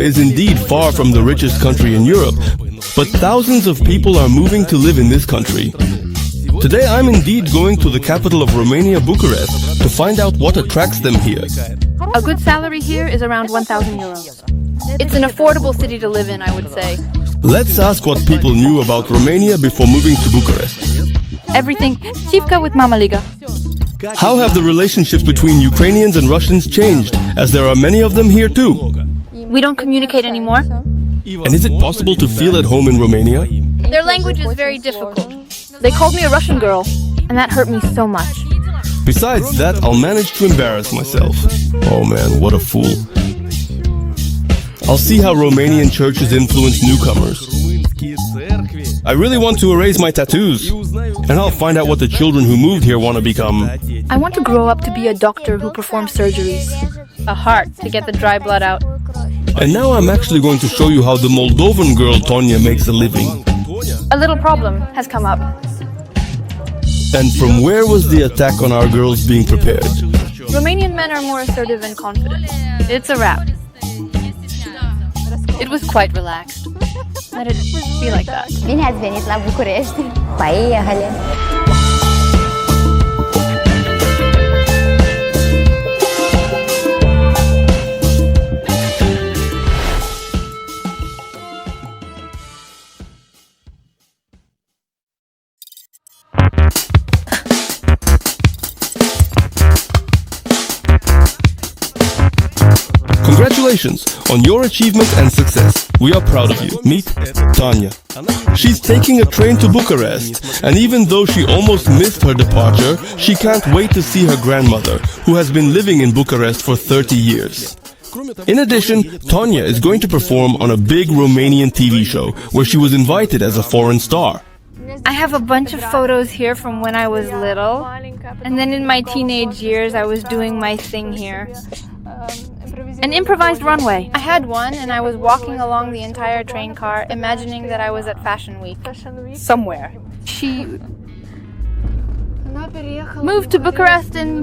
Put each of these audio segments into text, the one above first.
is indeed far from the richest country in Europe, but thousands of people are moving to live in this country. Today I'm indeed going to the capital of Romania, Bucharest, to find out what attracts them here. A good salary here is around 1,000 euros. It's an affordable city to live in, I would say. Let's ask what people knew about Romania before moving to Bucharest. Everything. Chivka with Mama Liga. How have the relationships between Ukrainians and Russians changed, as there are many of them here too? We don't communicate anymore. And is it possible to feel at home in Romania? Their language is very difficult. They called me a Russian girl, and that hurt me so much. Besides that, I'll manage to embarrass myself. Oh man, what a fool. I'll see how Romanian churches influence newcomers. I really want to erase my tattoos, and I'll find out what the children who moved here want to become. I want to grow up to be a doctor who performs surgeries. A heart to get the dry blood out. And now I'm actually going to show you how the Moldovan girl Tonya makes a living. A little problem has come up. And from where was the attack on our girls being prepared? Romanian men are more assertive and confident. It's a wrap. It was quite relaxed. Let it be like that. Bine ați venit la București. Paella, hale. Congratulations on your achievement and success. We are proud of you. Meet Tanya. She's taking a train to Bucharest, and even though she almost missed her departure, she can't wait to see her grandmother, who has been living in Bucharest for 30 years. In addition, Tanya is going to perform on a big Romanian TV show, where she was invited as a foreign star. I have a bunch of photos here from when I was little, and then in my teenage years I was doing my thing here. An improvised runway. I had one, and I was walking along the entire train car, imagining that I was at Fashion Week. Somewhere. She moved to Bucharest in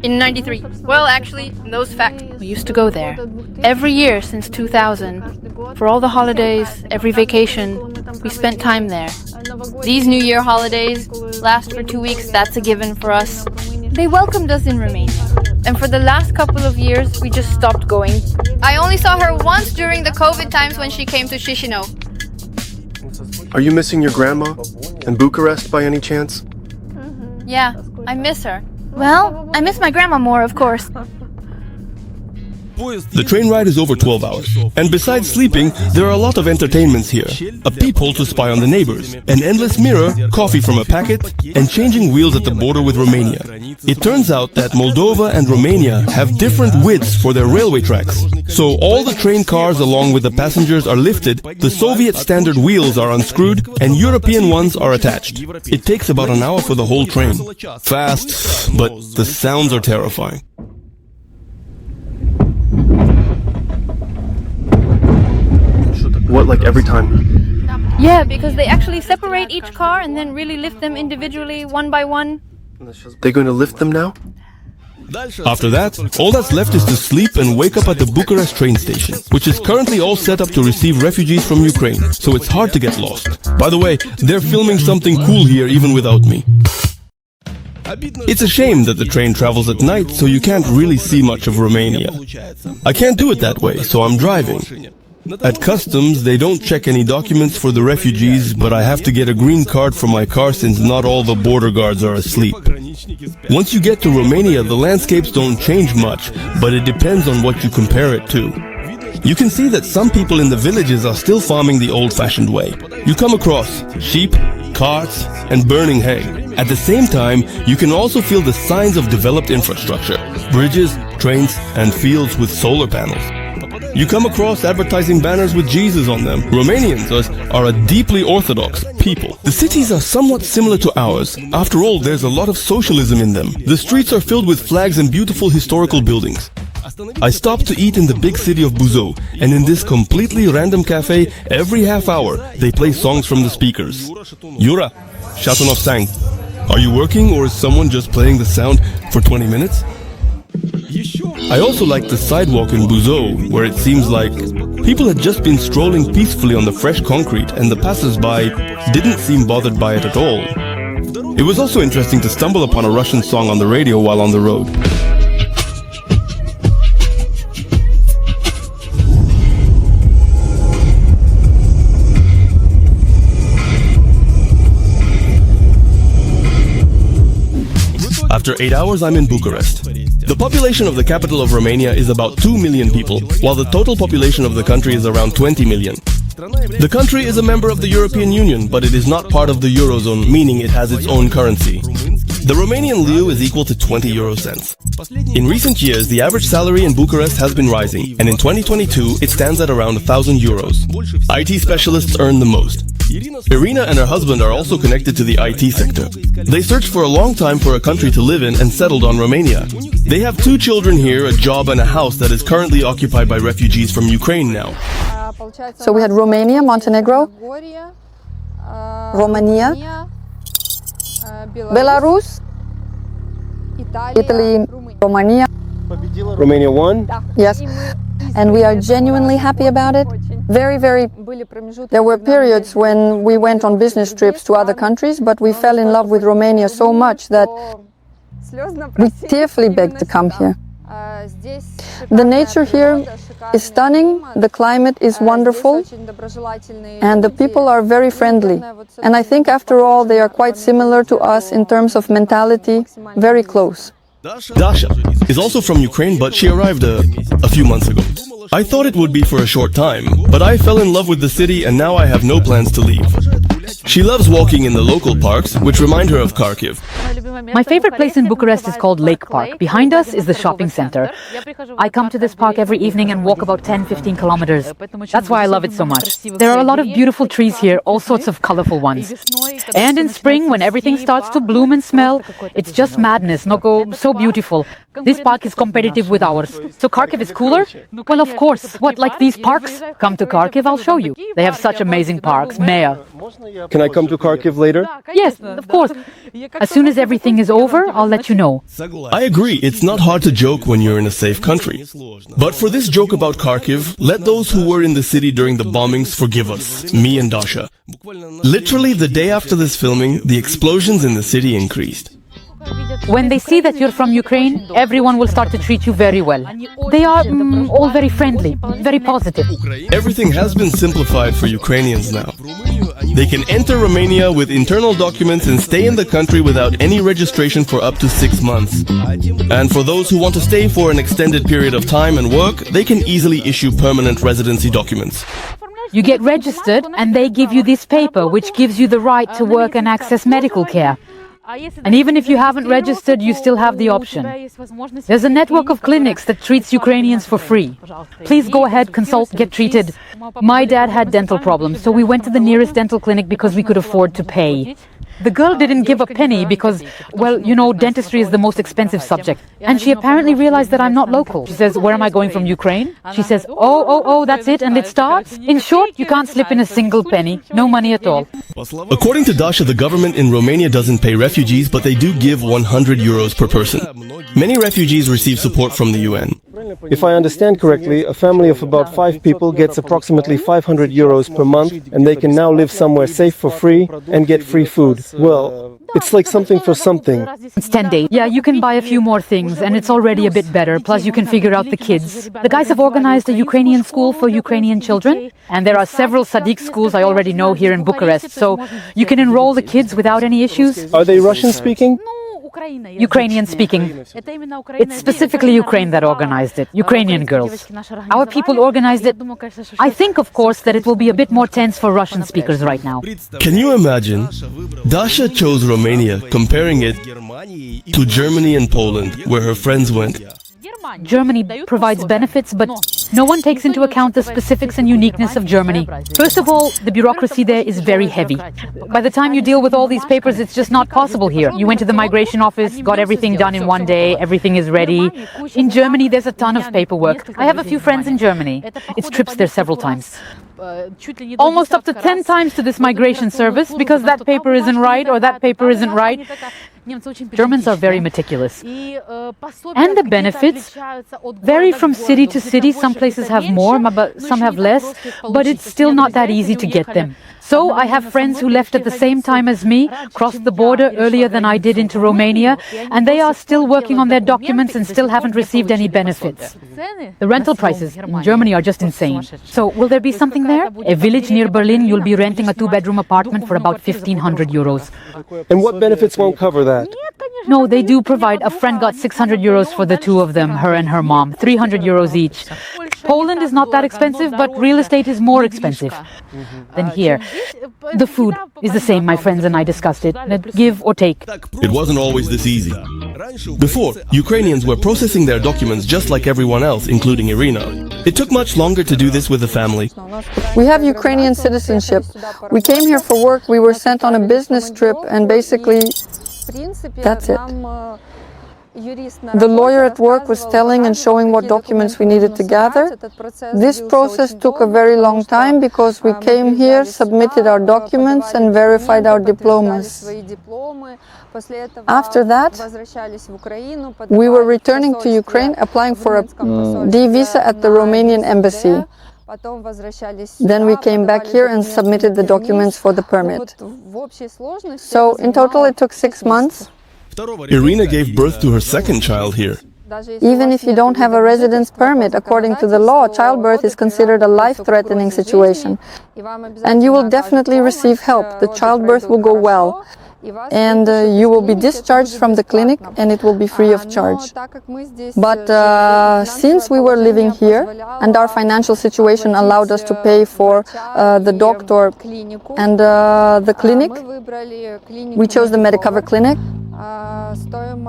93. Well, actually, those facts. We used to go there every year since 2000. For all the holidays, every vacation, we spent time there. These New Year holidays last for 2 weeks, that's a given for us. They welcomed us in Romania. And for the last couple of years, we just stopped going. I only saw her once during the COVID times when she came to Chișinău. Are you missing your grandma and Bucharest by any chance? Yeah, I miss her. Well, I miss my grandma more, of course. The train ride is over 12 hours, and besides sleeping, there are a lot of entertainments here. A peephole to spy on the neighbors, an endless mirror, coffee from a packet, and changing wheels at the border with Romania. It turns out that Moldova and Romania have different widths for their railway tracks. So all the train cars along with the passengers are lifted, the Soviet standard wheels are unscrewed, and European ones are attached. It takes about an hour for the whole train. Fast, but the sounds are terrifying. What, like every time? Yeah, because they actually separate each car and then really lift them individually, one by one. They're going to lift them now? After that, all that's left is to sleep and wake up at the Bucharest train station, which is currently all set up to receive refugees from Ukraine, so it's hard to get lost. By the way, they're filming something cool here even without me. It's a shame that the train travels at night, so you can't really see much of Romania. I can't do it that way, so I'm driving. At customs, they don't check any documents for the refugees, but I have to get a green card for my car since not all the border guards are asleep. Once you get to Romania, the landscapes don't change much, but it depends on what you compare it to. You can see that some people in the villages are still farming the old-fashioned way. You come across sheep, carts, and burning hay. At the same time, you can also feel the signs of developed infrastructure, bridges, trains, and fields with solar panels. You come across advertising banners with Jesus on them. Romanians are a deeply Orthodox people. The cities are somewhat similar to ours. After all, there's a lot of socialism in them. The streets are filled with flags and beautiful historical buildings. I stopped to eat in the big city of Buzău, and in this completely random cafe, every half hour, they play songs from the speakers. Yura, Shatunov sang. Are you working, or is someone just playing the sound for 20 minutes? I also liked the sidewalk in Buzău, where it seems like people had just been strolling peacefully on the fresh concrete and the passers-by didn't seem bothered by it at all. It was also interesting to stumble upon a Russian song on the radio while on the road. After 8 hours, I'm in Bucharest. The population of the capital of Romania is about 2 million people, while the total population of the country is around 20 million. The country is a member of the European Union, but it is not part of the Eurozone, meaning it has its own currency. The Romanian leu is equal to 20 euro cents. In recent years, the average salary in Bucharest has been rising, and in 2022, it stands at around 1,000 euros. IT specialists earn the most. Irina and her husband are also connected to the IT sector. They searched for a long time for a country to live in and settled on Romania. They have 2 children here, a job and a house that is currently occupied by refugees from Ukraine now. So we had Romania, Montenegro, Romania, Belarus, Italy, Romania. Romania won? Yes, and we are genuinely happy about it. Very. There were periods when we went on business trips to other countries, but we fell in love with Romania so much that we tearfully begged to come here. The nature here is stunning, the climate is wonderful, and the people are very friendly. And I think after all they are quite similar to us in terms of mentality, very close. Dasha is also from Ukraine, but she arrived a few months ago. I thought it would be for a short time, but I fell in love with the city and now I have no plans to leave. She loves walking in the local parks, which remind her of Kharkiv. My favorite place in Bucharest is called Lake Park. Behind us is the shopping center. I come to this park every evening and walk about 10-15 kilometers. That's why I love it so much. There are a lot of beautiful trees here, all sorts of colorful ones. And in spring, when everything starts to bloom and smell, it's just madness, so beautiful. This park is competitive with ours. So Kharkiv is cooler? Well, of course. What, like these parks? Come to Kharkiv, I'll show you. They have such amazing parks. Mea. Can I come to Kharkiv later? Yes, of course. As soon as everything is over, I'll let you know. I agree, it's not hard to joke when you're in a safe country. But for this joke about Kharkiv, let those who were in the city during the bombings forgive us, me and Dasha. Literally the day after this filming, the explosions in the city increased. When they see that you're from Ukraine, everyone will start to treat you very well. They are all very friendly, very positive. Everything has been simplified for Ukrainians now. They can enter Romania with internal documents and stay in the country without any registration for up to 6 months. And for those who want to stay for an extended period of time and work, they can easily issue permanent residency documents. You get registered and they give you this paper which gives you the right to work and access medical care. And even if you haven't registered, you still have the option. There's a network of clinics that treats Ukrainians for free. Please go ahead, consult, get treated. My dad had dental problems, so we went to the nearest dental clinic because we could afford to pay. The girl didn't give a penny because, well, you know, dentistry is the most expensive subject. And she apparently realized that I'm not local. She says, where am I going from Ukraine? She says, oh, that's it, and it starts? In short, you can't slip in a single penny. No money at all. According to Dasha, the government in Romania doesn't pay refugees, but they do give 100 euros per person. Many refugees receive support from the UN. If I understand correctly, a family of about 5 people gets approximately 500 euros per month, and they can now live somewhere safe for free and get free food. Well, it's like something for something. It's 10 days. Yeah, you can buy a few more things, and it's already a bit better. Plus, you can figure out the kids. The guys have organized a Ukrainian school for Ukrainian children, and there are several Sadiq schools I already know here in Bucharest, so you can enroll the kids without any issues. Are they Russian-speaking? Ukrainian speaking. It's specifically Ukraine that organized it, Ukrainian girls. Our people organized it. I think, of course, that it will be a bit more tense for Russian speakers right now. Can you imagine? Dasha chose Romania, comparing it to Germany and Poland, where her friends went. Germany provides benefits, but no one takes into account the specifics and uniqueness of Germany. First of all, the bureaucracy there is very heavy. By the time you deal with all these papers, it's just not possible here. You went to the migration office, got everything done in one day, everything is ready. In Germany, there's a ton of paperwork. I have a few friends in Germany. It's trips there several times. Almost up to 10 times to this migration service because that paper isn't right or that paper isn't right. Germans are very meticulous. And the benefits vary from city to city. Some places have more, but some have less, but it's still not that easy to get them. So I have friends who left at the same time as me, crossed the border earlier than I did into Romania, and they are still working on their documents and still haven't received any benefits. The rental prices in Germany are just insane. So will there be something there? A village near Berlin, you'll be renting a 2-bedroom apartment for about 1,500 euros. And what benefits won't cover that? No, they do provide. A friend got 600 euros for the two of them, her and her mom, 300 euros each. Poland is not that expensive, but real estate is more expensive than here. The food is the same, my friends and I discussed it. Give or take. It wasn't always this easy. Before, Ukrainians were processing their documents just like everyone else, including Irina. It took much longer to do this with the family. We have Ukrainian citizenship. We came here for work, we were sent on a business trip, and basically that's it. The lawyer at work was telling and showing what documents we needed to gather. This process took a very long time because we came here, submitted our documents and verified our diplomas. After that, we were returning to Ukraine, applying for a D visa at the Romanian embassy. Then we came back here and submitted the documents for the permit. So in total it took 6 months. Irina gave birth to her second child here. Even if you don't have a residence permit, according to the law, childbirth is considered a life-threatening situation. And you will definitely receive help. The childbirth will go well. And you will be discharged from the clinic and it will be free of charge. But since we were living here and our financial situation allowed us to pay for the doctor and the clinic, we chose the Medicover clinic.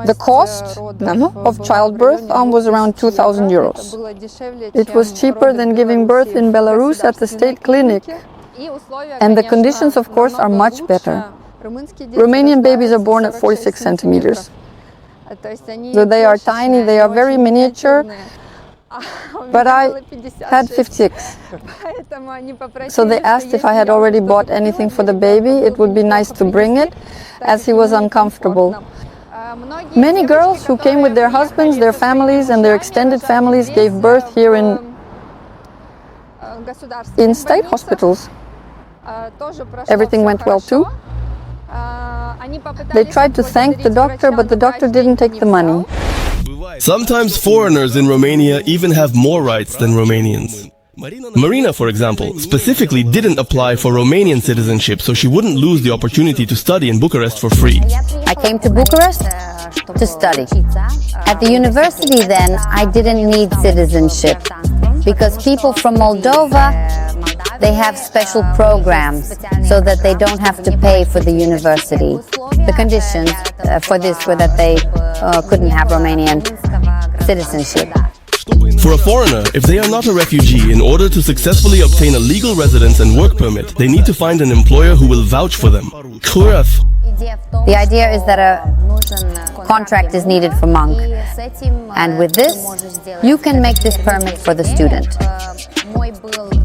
The cost of childbirth was around 2,000 euros. It was cheaper than giving birth in Belarus at the state clinic. And the conditions, of course, are much better. Romanian babies are born at 46 centimeters. So they are tiny, they are very miniature, but I had 56. So they asked if I had already bought anything for the baby. It would be nice to bring it, as he was uncomfortable. Many girls who came with their husbands, their families, and their extended families gave birth here in state hospitals. Everything went well too. They tried to thank the doctor, but the doctor didn't take the money. Sometimes foreigners in Romania even have more rights than Romanians. Marina, for example, specifically didn't apply for Romanian citizenship so she wouldn't lose the opportunity to study in Bucharest for free. I came to Bucharest to study. At the university then, I didn't need citizenship because people from Moldova, they have special programs so that they don't have to pay for the university. The conditions for this were that they couldn't have Romanian citizenship. For a foreigner, if they are not a refugee, in order to successfully obtain a legal residence and work permit, they need to find an employer who will vouch for them. The idea is that a contract is needed for monk, and with this, you can make this permit for the student.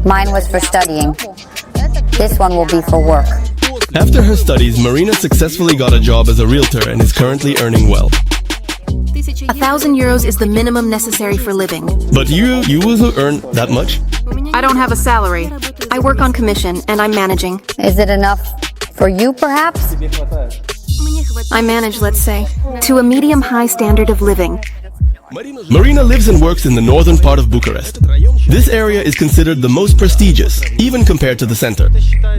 Mine was for studying. This one will be for work. After her studies, Marina successfully got a job as a realtor and is currently earning well. 1,000 euros is the minimum necessary for living. But you will earn that much? I don't have a salary. I work on commission and I'm managing. Is it enough for you, perhaps? I manage, let's say, to a medium-high standard of living. Marina lives and works in the northern part of Bucharest. This area is considered the most prestigious, even compared to the center.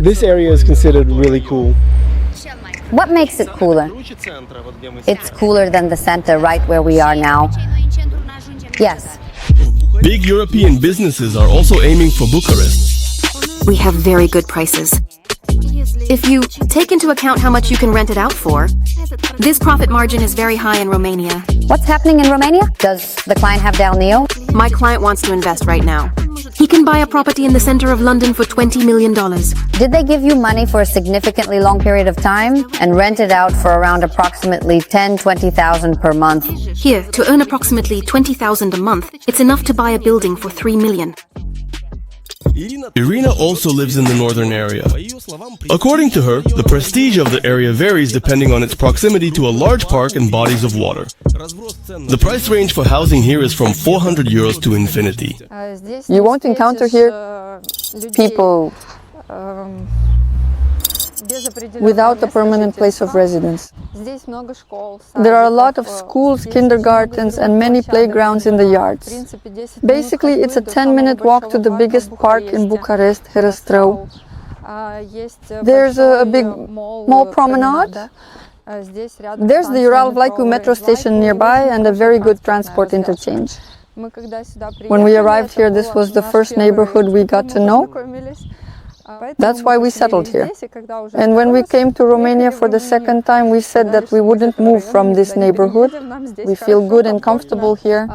This area is considered really cool. What makes it cooler? It's cooler than the center, right where we are now. Yes. Big European businesses are also aiming for Bucharest. We have very good prices. If you take into account how much you can rent it out for, this profit margin is very high in Romania. What's happening in Romania? Does the client have Del Neo? My client wants to invest right now. He can buy a property in the center of London for $20 million. Did they give you money for a significantly long period of time and rent it out for around approximately 20,000 per month? Here, to earn approximately 20,000 a month, it's enough to buy a building for $3 million. Irina also lives in the northern area. According to her, the prestige of the area varies depending on its proximity to a large park and bodies of water. The price range for housing here is from 400 euros to infinity. You won't encounter here people without a permanent place of residence. There are a lot of schools, kindergartens and many playgrounds in the yards. Basically, it's a 10-minute walk to the biggest park in Bucharest, Herăstrău. There's a big mall promenade. There's the Ural-Vlaicu metro station nearby and a very good transport interchange. When we arrived here, this was the first neighborhood we got to know. That's why we settled here. And when we came to Romania for the second time, we said that we wouldn't move from this neighborhood. We feel good and comfortable here.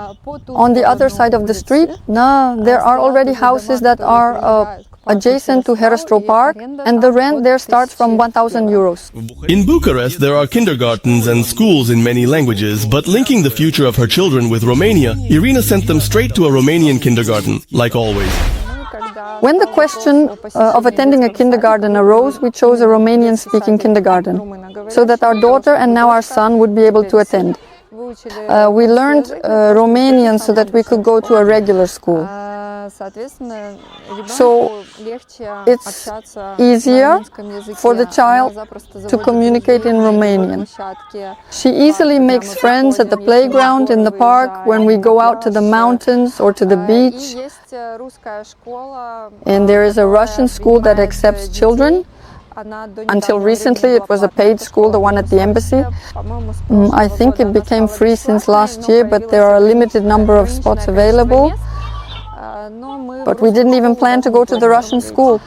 On the other side of the street, there are already houses that are adjacent to Herăstrău Park, and the rent there starts from 1,000 euros. In Bucharest, there are kindergartens and schools in many languages, but linking the future of her children with Romania, Irina sent them straight to a Romanian kindergarten, like always. When the question of attending a kindergarten arose, we chose a Romanian-speaking kindergarten, so that our daughter and now our son would be able to attend. We learned Romanian so that we could go to a regular school. So it's easier for the child to communicate in Romanian. She easily makes friends at the playground, in the park, when we go out to the mountains or to the beach. And there is a Russian school that accepts children. Until recently, it was a paid school, the one at the embassy. I think it became free since last year, but there are a limited number of spots available. But we didn't even plan to go to the Russian school.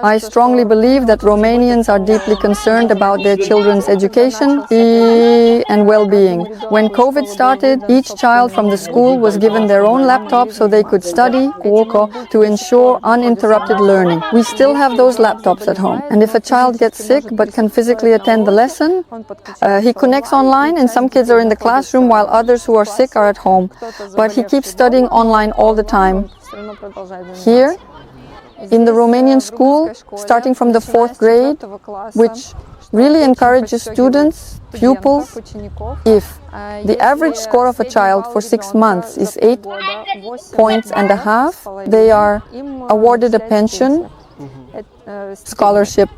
I strongly believe that Romanians are deeply concerned about their children's education and well-being. When COVID started, each child from the school was given their own laptop so they could study to ensure uninterrupted learning. We still have those laptops at home. And if a child gets sick but can physically attend the lesson, he connects online, and some kids are in the classroom while others who are sick are at home. But he keeps studying online all the time. Here, in the Romanian school, starting from the 4th grade, which really encourages students, pupils, if the average score of a child for 6 months is 8.5 points, they are awarded a pension, scholarship.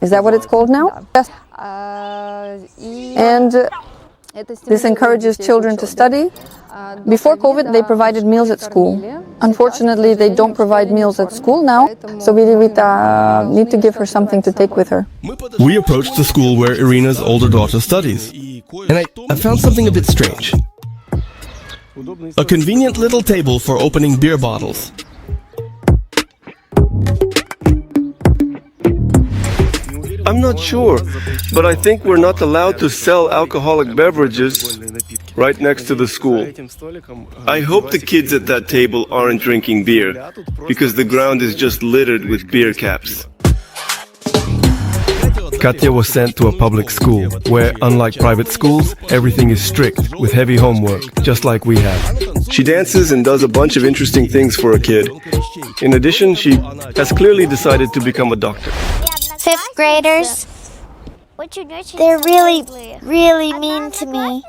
Is that what it's called now? Yes. And this encourages children to study. Before COVID, they provided meals at school. Unfortunately, they don't provide meals at school now, so we need to give her something to take with her. We approached the school where Irina's older daughter studies, and I found something a bit strange. A convenient little table for opening beer bottles. I'm not sure, but I think we're not allowed to sell alcoholic beverages right next to the school. I hope the kids at that table aren't drinking beer, because the ground is just littered with beer caps. Katya was sent to a public school, where, unlike private schools, everything is strict, with heavy homework, just like we have. She dances and does a bunch of interesting things for a kid. In addition, she has clearly decided to become a doctor. 5th graders, they're really mean to me.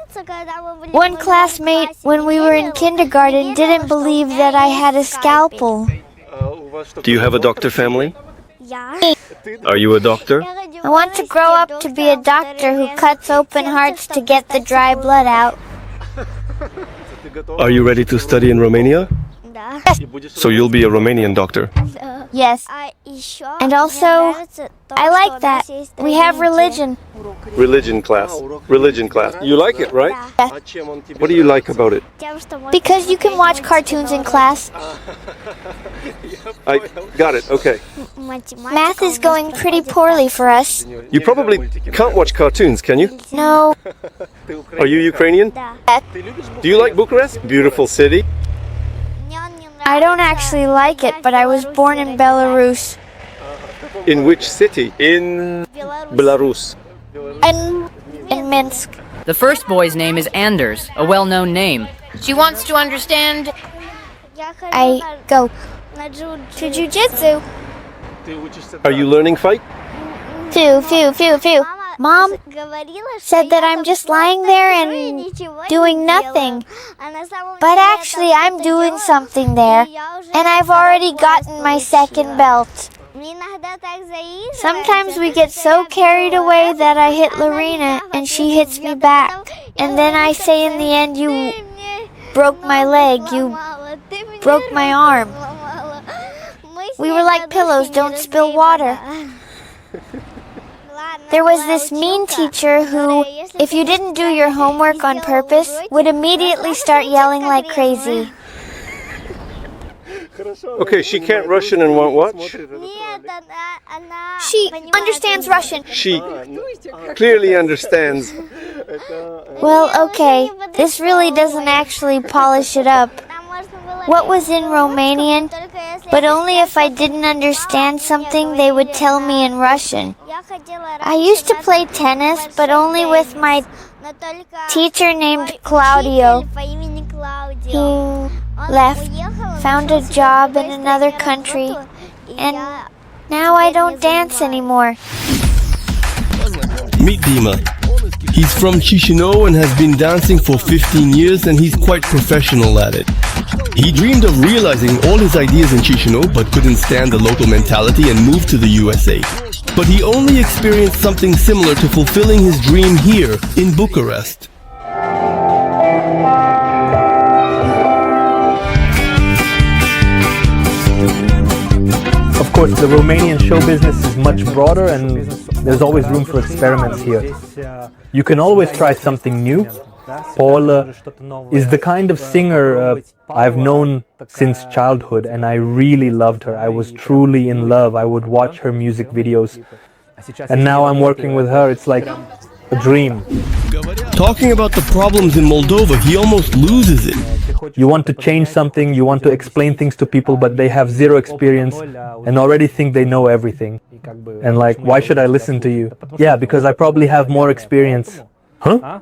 One classmate, when we were in kindergarten, didn't believe that I had a scalpel. Do you have a doctor family? Are you a doctor? I want to grow up to be a doctor who cuts open hearts to get the dry blood out. Are you ready to study in Romania? So you'll be a Romanian doctor? Yes. And also, I like that. We have religion. Religion class. Religion class. You like it, right? What do you like about it? Because you can watch cartoons in class. I got it, okay. Math is going pretty poorly for us. You probably can't watch cartoons, can you? No. Are you Ukrainian? Do you like Bucharest? Beautiful city. I don't actually like it, but I was born in Belarus. In which city? In Belarus. In Minsk. The first boy's name is Anders, a well-known name. She wants to understand I go to jiu-jitsu. Are you learning fight? Phew. Mom said that I'm just lying there and doing nothing. But actually, I'm doing something there. And I've already gotten my second belt. Sometimes we get so carried away that I hit Lorena and she hits me back. And then I say in the end, you broke my leg, you broke my arm. We were like pillows, don't spill water. There was this mean teacher who, if you didn't do your homework on purpose, would immediately start yelling like crazy. Okay, she can't Russian and won't watch? She understands Russian. She clearly understands. Well, okay, this really doesn't actually polish it up. What was in Romanian, but only if I didn't understand something they would tell me in Russian. I used to play tennis, but only with my teacher named Claudio. He left, found a job in another country, and now I don't dance anymore. Meet Dima. He's from Chisinau and has been dancing for 15 years, and he's quite professional at it. He dreamed of realizing all his ideas in Chisinau but couldn't stand the local mentality and moved to the USA. But he only experienced something similar to fulfilling his dream here in Bucharest. Of course, the Romanian show business is much broader and there's always room for experiments here. You can always try something new. Paula is the kind of singer I've known since childhood, and I really loved her. I was truly in love. I would watch her music videos. And now I'm working with her. It's like a dream. Talking about the problems in Moldova, he almost loses it. You want to change something, you want to explain things to people, but they have zero experience and already think they know everything. And like, why should I listen to you? Yeah, because I probably have more experience. Huh?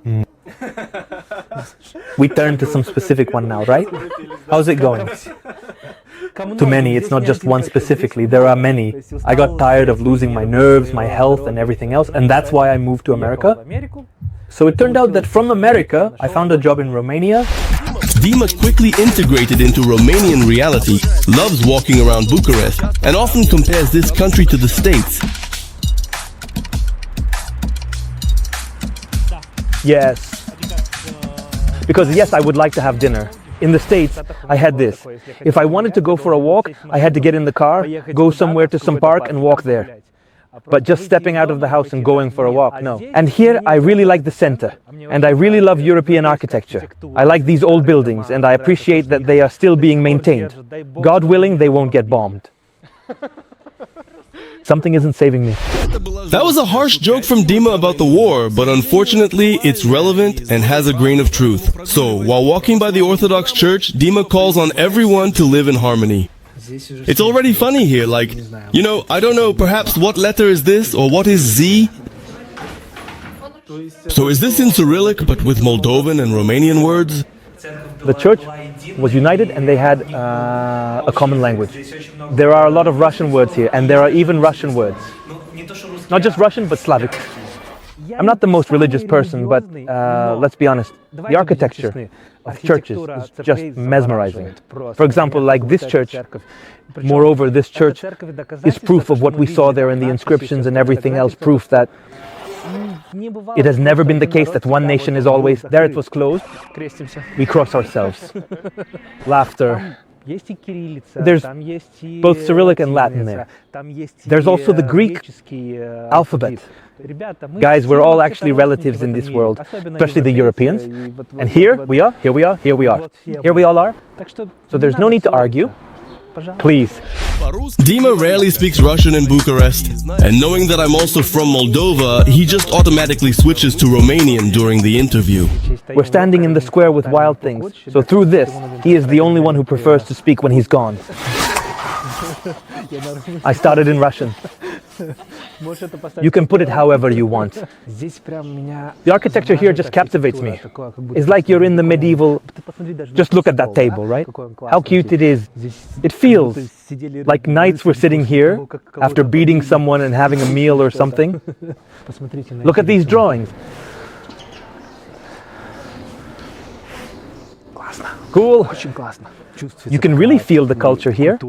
We turn to some specific one now, right? How's it going? Too many, it's not just one specifically, there are many. I got tired of losing my nerves, my health and everything else, and that's why I moved to America. So it turned out that from America, I found a job in Romania. Dima quickly integrated into Romanian reality, loves walking around Bucharest, and often compares this country to the States. Yes. Because yes, I would like to have dinner. In the States, I had this. If I wanted to go for a walk, I had to get in the car, go somewhere to some park and walk there. But just stepping out of the house and going for a walk, no. And here, I really like the center. And I really love European architecture. I like these old buildings and I appreciate that they are still being maintained. God willing, they won't get bombed. Something isn't saving me. That was a harsh joke from Dima about the war, but unfortunately, it's relevant and has a grain of truth. So, while walking by the Orthodox Church, Dima calls on everyone to live in harmony. It's already funny here, like, you know, I don't know, perhaps what letter is this, or what is Z? So is this in Cyrillic, but with Moldovan and Romanian words? The church was united and they had a common language. There are a lot of Russian words here, and there are even Russian words. Not just Russian, but Slavic. I'm not the most religious person, but let's be honest, the architecture of churches is just mesmerizing. For example, like this church. Moreover, this church is proof of what we saw there in the inscriptions and everything else, proof that it has never been the case that one nation is always there. It was closed. We cross ourselves. Laughter. There's both Cyrillic and Latin there. There's also the Greek alphabet. Guys, we're all actually relatives in this world, especially the Europeans. And here we are, here we are, here we are. Here we all are. So there's no need to argue. Please. Dima rarely speaks Russian in Bucharest, and knowing that I'm also from Moldova, he just automatically switches to Romanian during the interview. We're standing in the square with wild things, so through this, he is the only one who prefers to speak when he's gone. I started in Russian. You can put it however you want. The architecture here just captivates me. It's like you're in the medieval... Just look at that table, right? How cute it is. It feels like knights were sitting here after beating someone and having a meal or something. Look at these drawings. Cool. You can really feel the culture here.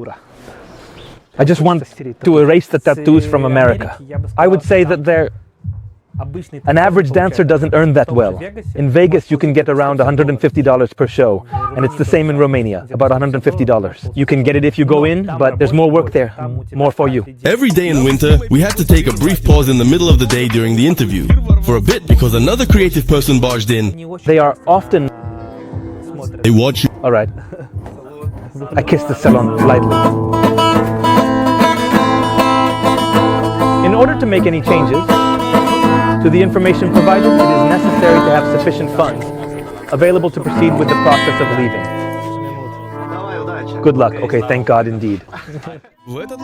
I just want to erase the tattoos from America. I would say that an average dancer doesn't earn that well. In Vegas, you can get around $150 per show, and it's the same in Romania, about $150. You can get it if you go in, but there's more work there, more for you. Every day in winter, we had to take a brief pause in the middle of the day during the interview. For a bit, because another creative person barged in. They are often... They watch you. All right. I kissed the salon lightly. In order to make any changes to the information provided, it is necessary to have sufficient funds available to proceed with the process of leaving. Good luck. Okay, thank God indeed.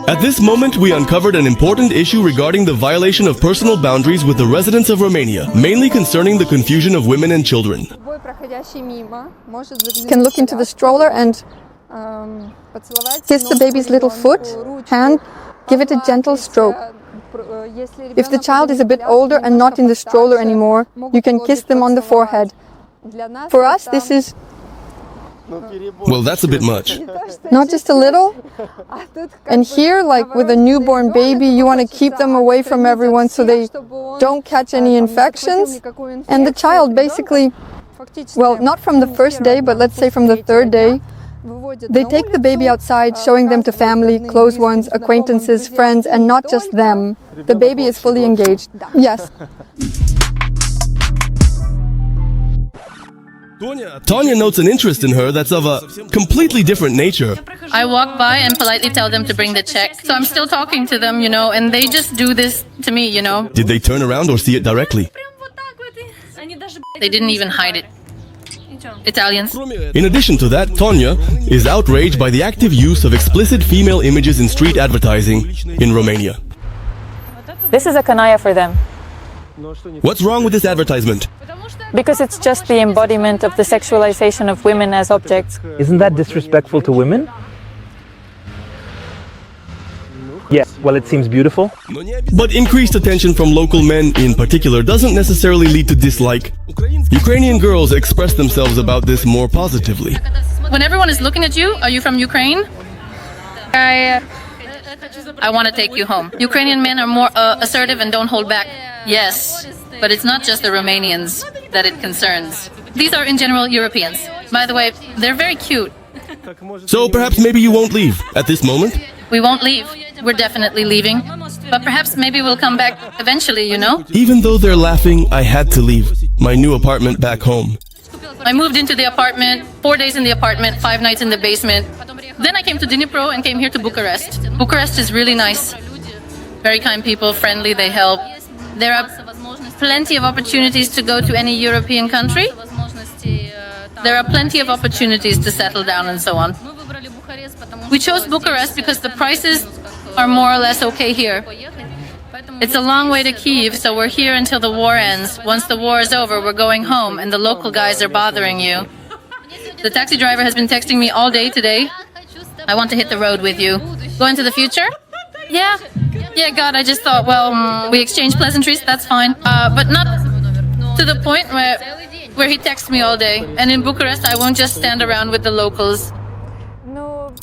At this moment, we uncovered an important issue regarding the violation of personal boundaries with the residents of Romania, mainly concerning the confusion of women and children. Can look into the stroller and kiss the baby's little foot, hand, give it a gentle stroke. If the child is a bit older and not in the stroller anymore, you can kiss them on the forehead. For us, this is... Well, that's a bit much. Not just a little. And here, like with a newborn baby, you want to keep them away from everyone so they don't catch any infections. And the child basically, well, not from the first day, but let's say from the third day, they take the baby outside, showing them to family, close ones, acquaintances, friends, and not just them. The baby is fully engaged. Yes. Tanya notes an interest in her that's of a completely different nature. I walk by and politely tell them to bring the check. So I'm still talking to them, and they just do this to me, Did they turn around or see it directly? They didn't even hide it. Italians. In addition to that, Tanya is outraged by the active use of explicit female images in street advertising in Romania. This is a canaya for them. What's wrong with this advertisement? Because it's just the embodiment of the sexualization of women as objects. Isn't that disrespectful to women? Yes, well, it seems beautiful. But increased attention from local men in particular doesn't necessarily lead to dislike. Ukrainian girls express themselves about this more positively. When everyone is looking at you, are you from Ukraine? I want to take you home. Ukrainian men are more assertive and don't hold back. Yes, but it's not just the Romanians that it concerns. These are in general Europeans. By the way, they're very cute. So perhaps maybe you won't leave at this moment? We won't leave. We're definitely leaving. But perhaps maybe we'll come back eventually, Even though they're laughing, I had to leave my new apartment back home. I moved into the apartment, 4 days in the apartment, 5 nights in the basement. Then I came to Dnipro and came here to Bucharest. Bucharest is really nice. Very kind people, friendly, they help. There are plenty of opportunities to go to any European country. There are plenty of opportunities to settle down and so on. We chose Bucharest because the prices are more or less okay here. It's a long way to Kyiv, so we're here until the war ends. Once the war is over, we're going home, and the local guys are bothering you. The taxi driver has been texting me all day today. I want to hit the road with you. Go into the future? Yeah, God, I just thought, we exchange pleasantries, that's fine. But not to the point where he texts me all day. And in Bucharest, I won't just stand around with the locals.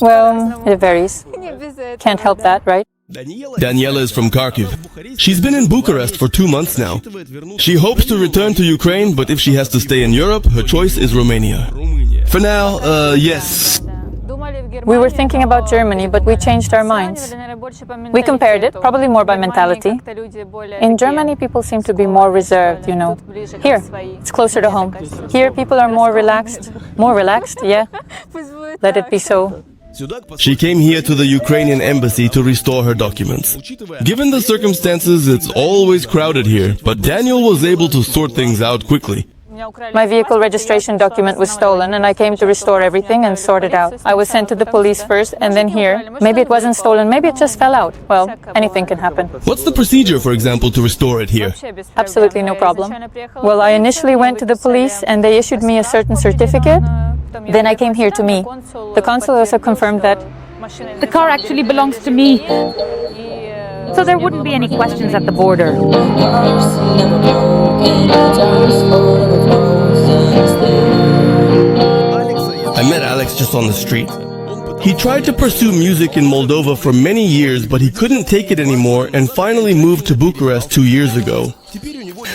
Well, it varies. Can't help that, right? Daniela is from Kharkiv. She's been in Bucharest for 2 months now. She hopes to return to Ukraine, but if she has to stay in Europe, her choice is Romania. For now, yes. We were thinking about Germany, but we changed our minds. We compared it, probably more by mentality. In Germany, people seem to be more reserved, Here, it's closer to home. Here, people are more relaxed. More relaxed, yeah. Let it be so. She came here to the Ukrainian embassy to restore her documents. Given the circumstances, it's always crowded here, but Daniel was able to sort things out quickly. My vehicle registration document was stolen and I came to restore everything and sort it out. I was sent to the police first and then here. Maybe it wasn't stolen, maybe it just fell out. Well, anything can happen. What's the procedure, for example, to restore it here? Absolutely no problem. Well, I initially went to the police and they issued me a certain certificate. Then I came here to me. The consul also confirmed that The car actually belongs to me, so there wouldn't be any questions at the border. I met Alex just on the street. He tried to pursue music in Moldova for many years, but he couldn't take it anymore and finally moved to Bucharest 2 years ago.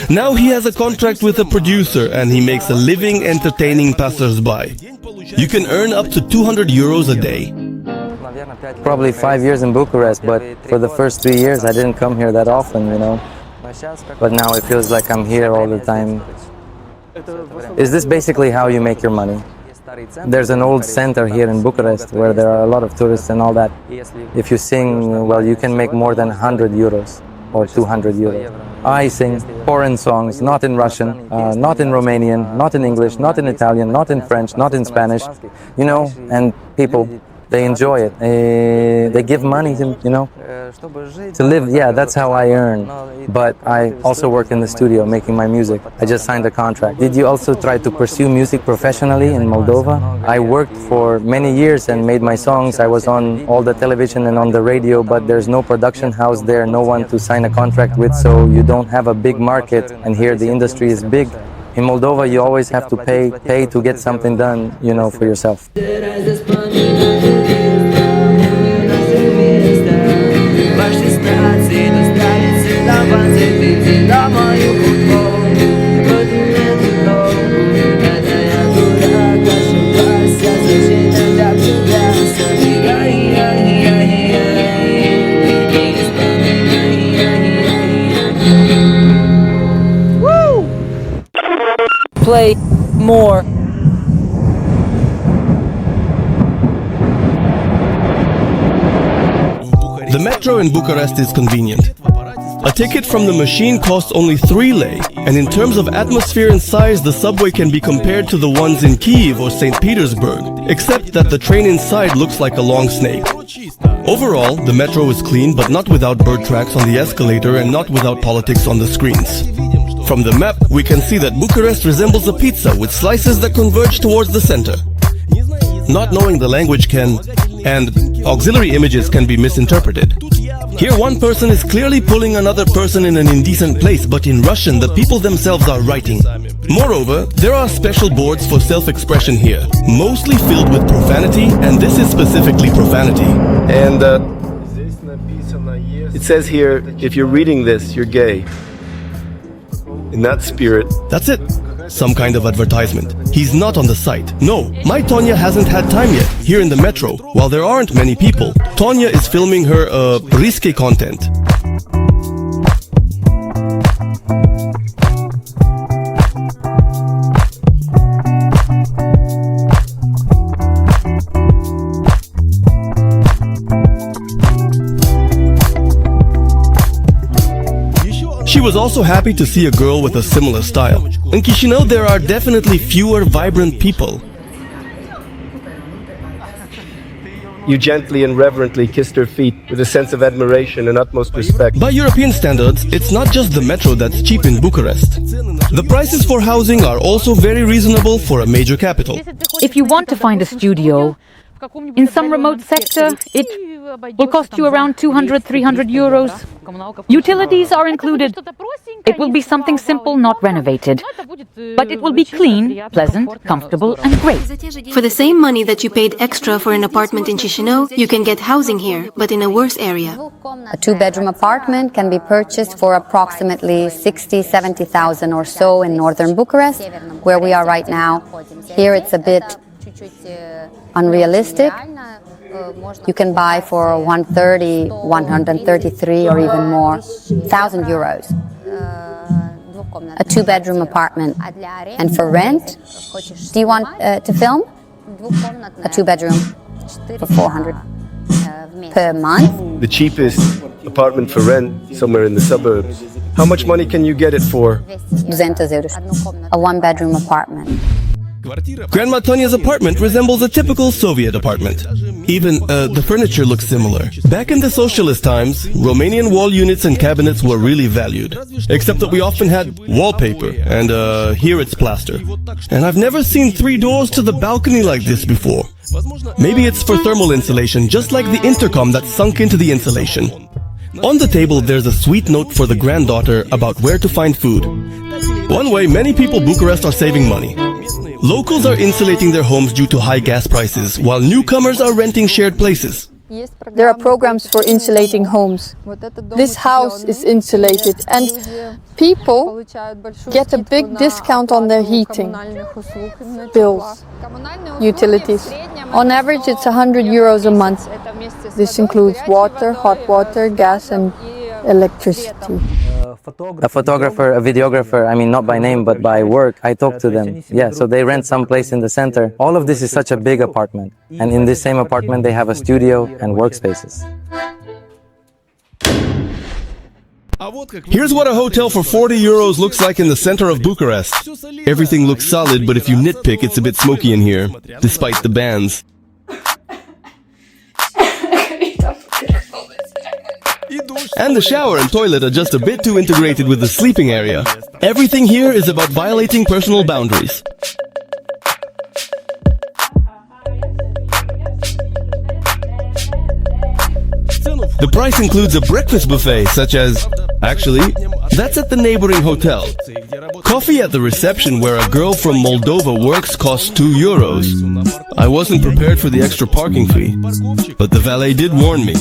Now he has a contract with a producer and he makes a living entertaining passers-by. You can earn up to 200 euros a day. Probably 5 years in Bucharest, but for the first 3 years I didn't come here that often, you know. But now it feels like I'm here all the time. Is this basically how you make your money? There's an old center here in Bucharest where there are a lot of tourists and all that. If you sing, well, you can make more than 100 euros or 200 euros. I sing foreign songs, not in Russian, not in Romanian, not in English, not in Italian, not in French, not in Spanish, you know, and people, they enjoy it. They give money to, you know, to live. Yeah, that's how I earn. But I also work in the studio making my music. I just signed a contract. Did you also try to pursue music professionally in Moldova? I worked for many years and made my songs. I was on all the television and on the radio, but there's no production house there, no one to sign a contract with, so you don't have a big market. And here the industry is big. In Moldova, you always have to pay to get something done, you know, for yourself. Play more. The metro in Bucharest is convenient. A ticket from the machine costs only 3 lei, and in terms of atmosphere and size, the subway can be compared to the ones in Kyiv or St. Petersburg, except that the train inside looks like a long snake. Overall, the metro is clean, but not without bird tracks on the escalator and not without politics on the screens. From the map, we can see that Bucharest resembles a pizza with slices that converge towards the center. Not knowing the language and auxiliary images can be misinterpreted. Here one person is clearly pulling another person in an indecent place, but in Russian the people themselves are writing. Moreover, there are special boards for self-expression here, mostly filled with profanity, and this is specifically profanity. And it says here, if you're reading this, you're gay. In that spirit. That's it. Some kind of advertisement. He's not on the site. No, my Tonya hasn't had time yet, here in the metro. While there aren't many people, Tonya is filming her, risque content. She was also happy to see a girl with a similar style. In Chisinau, there are definitely fewer vibrant people. You gently and reverently kissed her feet with a sense of admiration and utmost respect. By European standards, it's not just the metro that's cheap in Bucharest. The prices for housing are also very reasonable for a major capital. If you want to find a studio in some remote sector, it will cost you around 200-300 euros. Utilities are included. It will be something simple, not renovated. But it will be clean, pleasant, comfortable and great. For the same money that you paid extra for an apartment in Chisinau, you can get housing here, but in a worse area. A 2-bedroom apartment can be purchased for approximately 60,000-70,000 or so in northern Bucharest, where we are right now. Here it's a bit unrealistic. You can buy for 130, 133 or even more, 1,000 euros. A 2-bedroom apartment. And for rent, do you want to film? A 2-bedroom for 400 per month. The cheapest apartment for rent somewhere in the suburbs How much money can you get it for? 200 euros. A one-bedroom apartment. Grandma Tonia's apartment resembles a typical Soviet apartment. Even the furniture looks similar. Back in the socialist times, Romanian wall units and cabinets were really valued. Except that we often had wallpaper, and here it's plaster. And I've never seen 3 doors to the balcony like this before. Maybe it's for thermal insulation, just like the intercom that sunk into the insulation. On the table, there's a sweet note for the granddaughter about where to find food. One way many people in Bucharest are saving money. Locals are insulating their homes due to high gas prices, while newcomers are renting shared places. There are programs for insulating homes. This house is insulated and people get a big discount on their heating bills, utilities. On average, it's 100 euros a month. This includes water, hot water, gas and electricity. A photographer, a videographer, I mean not by name but by work, I talk to them. Yeah, so they rent some place in the center. All of this is such a big apartment. And in this same apartment they have a studio and workspaces. Here's what a hotel for 40 euros looks like in the center of Bucharest. Everything looks solid, but if you nitpick, it's a bit smoky in here, despite the bans. And the shower and toilet are just a bit too integrated with the sleeping area. Everything here is about violating personal boundaries. The price includes a breakfast buffet, such as... Actually, that's at the neighboring hotel. Coffee at the reception where a girl from Moldova works costs 2 euros. I wasn't prepared for the extra parking fee, but the valet did warn me.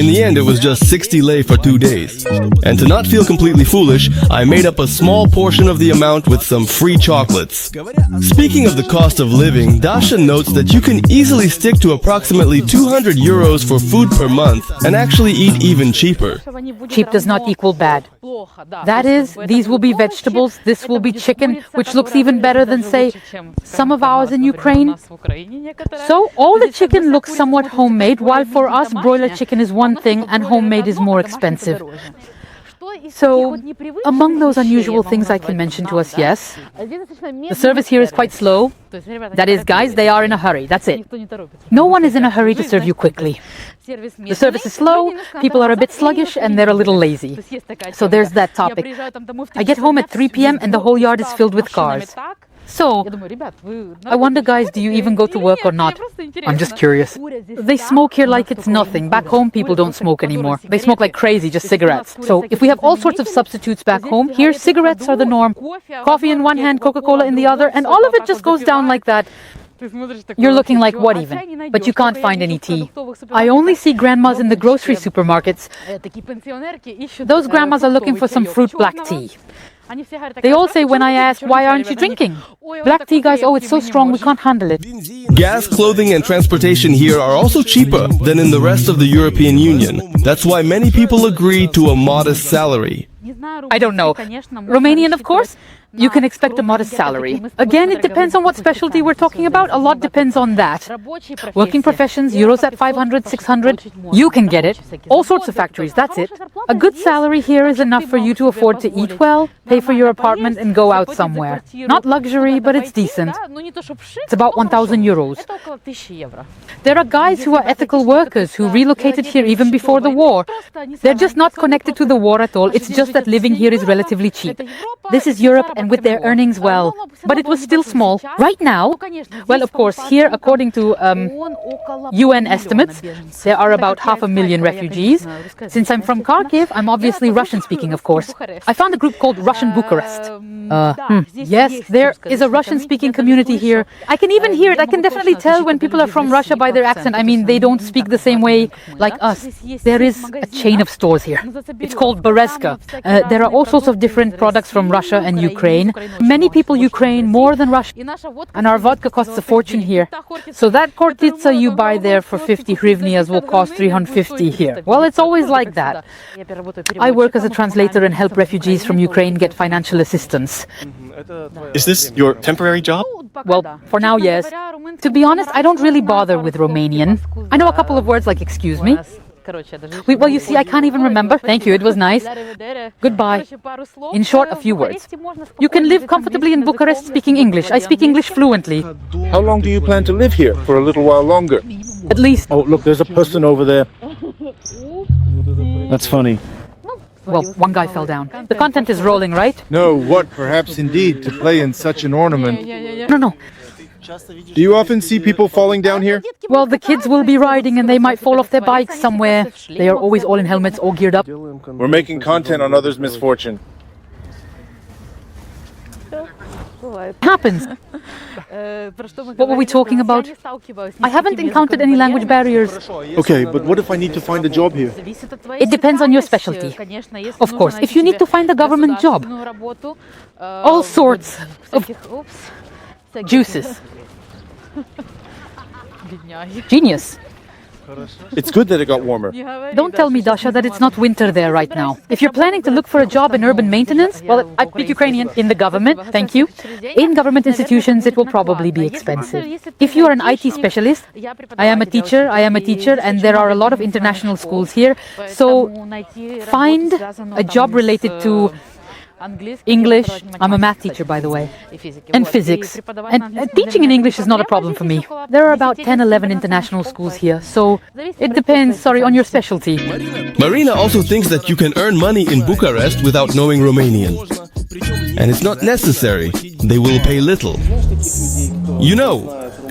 In the end, it was just 60 lei for 2 days. And to not feel completely foolish, I made up a small portion of the amount with some free chocolates. Speaking of the cost of living, Dasha notes that you can easily stick to approximately 200 euros for food per month and actually eat even cheaper. Cheap does not equal bad. That is, these will be vegetables, this will be chicken, which looks even better than, say, some of ours in Ukraine. So all the chicken looks somewhat homemade, while for us broiler chicken is one thing and homemade is more expensive. So, among those unusual things I can mention to us, yes. The service here is quite slow. That is, guys, they are in a hurry, that's it. No one is in a hurry to serve you quickly. The service is slow, people are a bit sluggish, and they're a little lazy. So there's that topic. I get home at 3 p.m. and the whole yard is filled with cars. So, I wonder, guys, do you even go to work or not? I'm just curious. They smoke here like it's nothing. Back home, people don't smoke anymore. They smoke like crazy, just cigarettes. So, if we have all sorts of substitutes back home, here cigarettes are the norm. Coffee in one hand, Coca-Cola in the other, and all of it just goes down like that. You're looking like what even? But you can't find any tea. I only see grandmas in the grocery supermarkets. Those grandmas are looking for some fruit black tea. They all say when I ask, why aren't you drinking? Black tea, guys, oh, it's so strong, we can't handle it. Gas, clothing and transportation here are also cheaper than in the rest of the European Union. That's why many people agree to a modest salary. I don't know. Romanian, of course? You can expect a modest salary. Again, it depends on what specialty we're talking about. A lot depends on that. Working professions, euros at 500, 600. You can get it. All sorts of factories, that's it. A good salary here is enough for you to afford to eat well, pay for your apartment and go out somewhere. Not luxury, but it's decent. It's about 1,000 euros. There are guys who are ethical workers who relocated here even before the war. They're just not connected to the war at all. It's just that living here is relatively cheap. This is Europe, and with their earnings, well, but it was still small. Right now, well, of course, here, according to UN estimates, there are about 500,000 refugees. Since I'm from Kharkiv, I'm obviously Russian-speaking, of course. I found a group called Russian Bucharest. Yes, there is a Russian-speaking community here. I can even hear it. I can definitely tell when people are from Russia by their accent. I mean, they don't speak the same way like us. There is a chain of stores here. It's called Berezka. There are all sorts of different products from Russia and Ukraine. Many people Ukraine more than Russia. And our vodka costs a fortune here. So that kortitsa you buy there for 50 hryvnias will cost 350 here. Well, it's always like that. I work as a translator and help refugees from Ukraine get financial assistance. Is this your temporary job? Well, for now, yes. To be honest, I don't really bother with Romanian. I know a couple of words like excuse me. Well, you see, I can't even remember. Thank you, it was nice. Goodbye. In short, a few words. You can live comfortably in Bucharest speaking English. I speak English fluently. How long do you plan to live here? For a little while longer? At least. Oh, look, there's a person over there. That's funny. Well, one guy fell down. The content is rolling, right? No, what? Perhaps indeed, to play in such an ornament. No. Do you often see people falling down here? Well, the kids will be riding and they might fall off their bikes somewhere. They are always all in helmets, all geared up. We're making content on others' misfortune. Happens. What were we talking about? I haven't encountered any language barriers. Okay, but what if I need to find a job here? It depends on your specialty. Of course, if you need to find a government job, all sorts of juices. Genius. It's good that it got warmer. Don't tell me, Dasha, that it's not winter there right now. If you're planning to look for a job in urban maintenance, well, I speak Ukrainian, in the government, thank you. In government institutions, it will probably be expensive. If you are an IT specialist, I am a teacher, and there are a lot of international schools here. So find a job related to English. I'm a math teacher, by the way, and physics. And teaching in English is not a problem for me. There are about 10, 11 international schools here, so it depends, on your specialty. Marina also thinks that you can earn money in Bucharest without knowing Romanian. And it's not necessary. They will pay little. You know,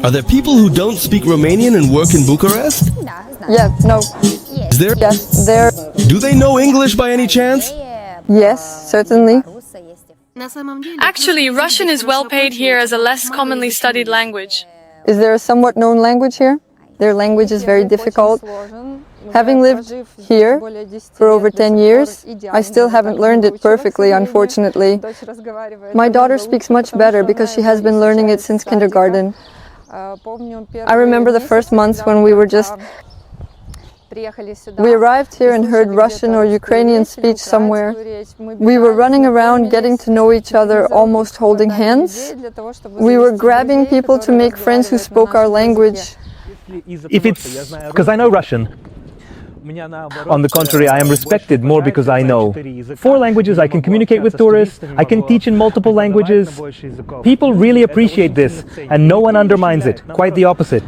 are there people who don't speak Romanian and work in Bucharest? Yeah, no. Is there? Yes, there. Do they know English by any chance? Yes, certainly. Actually, Russian is well paid here as a less commonly studied language. Is there a somewhat known language here? Their language is very difficult. Having lived here for over 10 years, I still haven't learned it perfectly, unfortunately. My daughter speaks much better because she has been learning it since kindergarten. I remember the first months when we arrived here and heard Russian or Ukrainian speech somewhere. We were running around getting to know each other, almost holding hands. We were grabbing people to make friends who spoke our language. If it's because I know Russian, on the contrary, I am respected more because I know 4 languages. I can communicate with tourists. I can teach in multiple languages. People really appreciate this, and no one undermines it. Quite the opposite.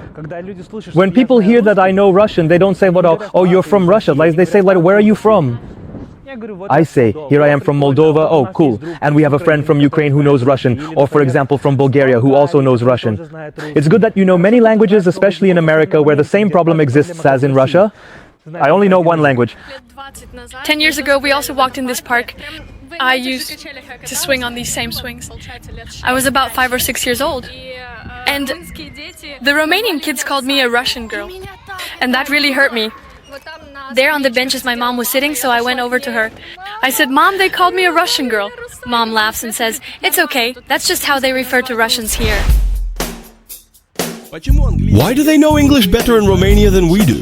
When people hear that I know Russian, they don't say, "Oh, you're from Russia." They say, "Where are you from?" I say, "Here I am from Moldova." "Oh, cool. And we have a friend from Ukraine who knows Russian," or for example from Bulgaria who also knows Russian. It's good that you know many languages, especially in America where the same problem exists as in Russia. I only know one language. 10 years ago, we also walked in this park. I used to swing on these same swings. I was about 5 or 6 years old. And the Romanian kids called me a Russian girl. And that really hurt me. There on the benches my mom was sitting, so I went over to her. I said, "Mom, they called me a Russian girl." Mom laughs and says, "It's okay. That's just how they refer to Russians here." Why do they know English better in Romania than we do?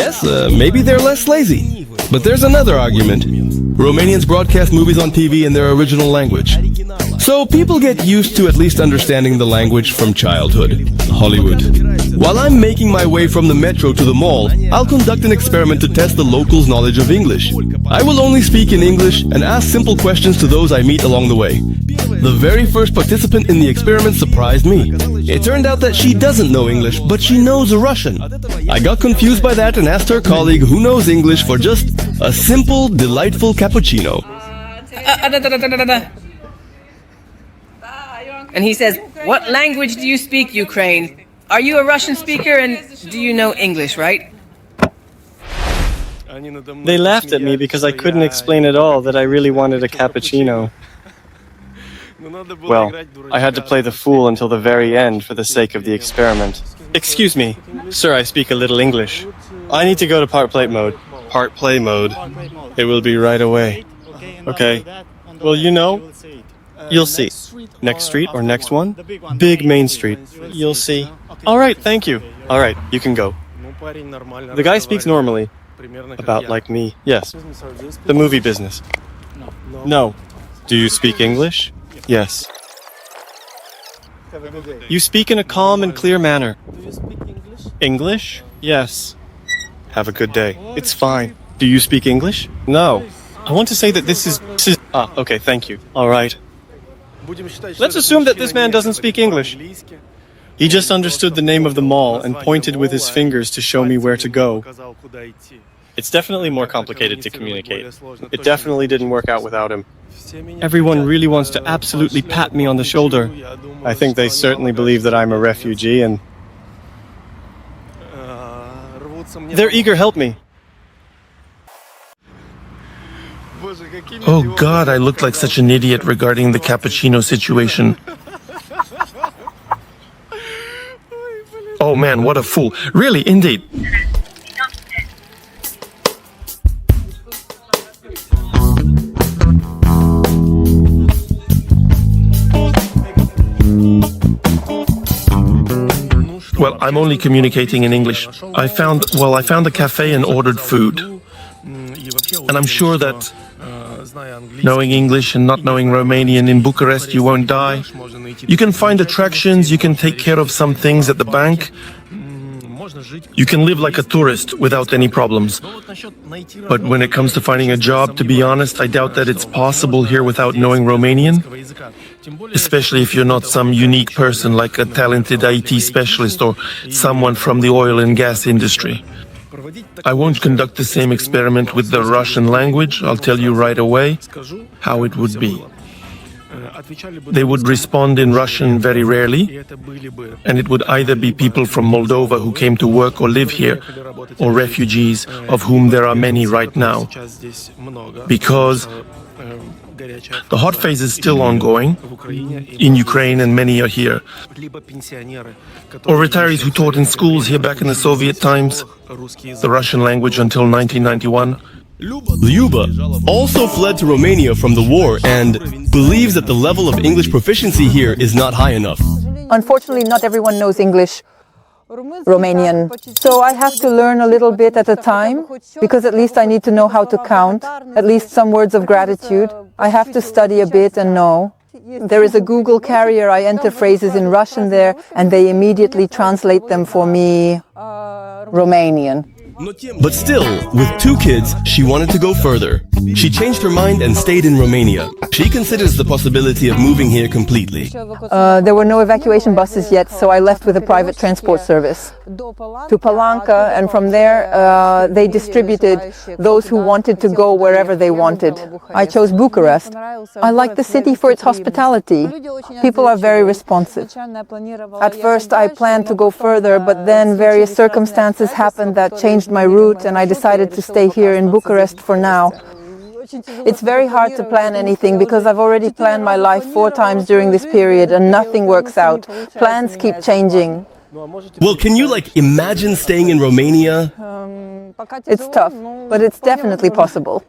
Yes, maybe they're less lazy. But there's another argument. Romanians broadcast movies on TV in their original language. So people get used to at least understanding the language from childhood. Hollywood. While I'm making my way from the metro to the mall, I'll conduct an experiment to test the locals' knowledge of English. I will only speak in English and ask simple questions to those I meet along the way. The very first participant in the experiment surprised me. It turned out that she doesn't know English, but she knows Russian. I got confused by that and asked her colleague who knows English for just a simple, delightful cappuccino. And he says, "What language do you speak, Ukraine? Are you a Russian speaker and do you know English, right?" They laughed at me because I couldn't explain at all that I really wanted a cappuccino. Well, I had to play the fool until the very end for the sake of the experiment. Excuse me, sir, I speak a little English. I need to go to part play mode. Part play mode. It will be right away. Okay. Well, you know, you'll see. Next street or next one? Big main street. You'll see. All right, thank you. All right, you can go. The guy speaks normally. About like me. Yes. The movie business. No. Do you speak English? Yes. You speak in a calm and clear manner. English? Yes. Have a good day. It's fine. Do you speak English? No. I want to say that this is... okay, thank you. All right. Let's assume that this man doesn't speak English. He just understood the name of the mall and pointed with his fingers to show me where to go. It's definitely more complicated to communicate. It definitely didn't work out without him. Everyone really wants to absolutely pat me on the shoulder. I think they certainly believe that I'm a refugee and... they're eager to help me. Oh God, I looked like such an idiot regarding the cappuccino situation. Oh man, what a fool. Really, indeed. Well, I'm only communicating in English. I found a cafe and ordered food. And I'm sure that knowing English and not knowing Romanian in Bucharest, you won't die. You can find attractions, you can take care of some things at the bank. You can live like a tourist without any problems. But when it comes to finding a job, to be honest, I doubt that it's possible here without knowing Romanian. Especially if you're not some unique person like a talented IT specialist or someone from the oil and gas industry. I won't conduct the same experiment with the Russian language. I'll tell you right away how it would be. They would respond in Russian very rarely, and it would either be people from Moldova who came to work or live here, or refugees, of whom there are many right now. Because the hot phase is still ongoing in Ukraine, and many are here. Or retirees who taught in schools here back in the Soviet times, the Russian language until 1991. Lyuba also fled to Romania from the war and believes that the level of English proficiency here is not high enough. Unfortunately, not everyone knows English, Romanian. So I have to learn a little bit at a time, because at least I need to know how to count, at least some words of gratitude. I have to study a bit and know. There is a Google carrier, I enter phrases in Russian there, and they immediately translate them for me, Romanian. But still, with 2 kids, she wanted to go further. She changed her mind and stayed in Romania. She considers the possibility of moving here completely. There were no evacuation buses yet, so I left with a private transport service to Palanca, and from there they distributed those who wanted to go wherever they wanted. I chose Bucharest. I like the city for its hospitality. People are very responsive. At first I planned to go further, but then various circumstances happened that changed my route, and I decided to stay here in Bucharest for now. It's very hard to plan anything because I've already planned my life 4 times during this period and nothing works out. Plans keep changing. Well, can you imagine staying in Romania? It's tough, but it's definitely possible.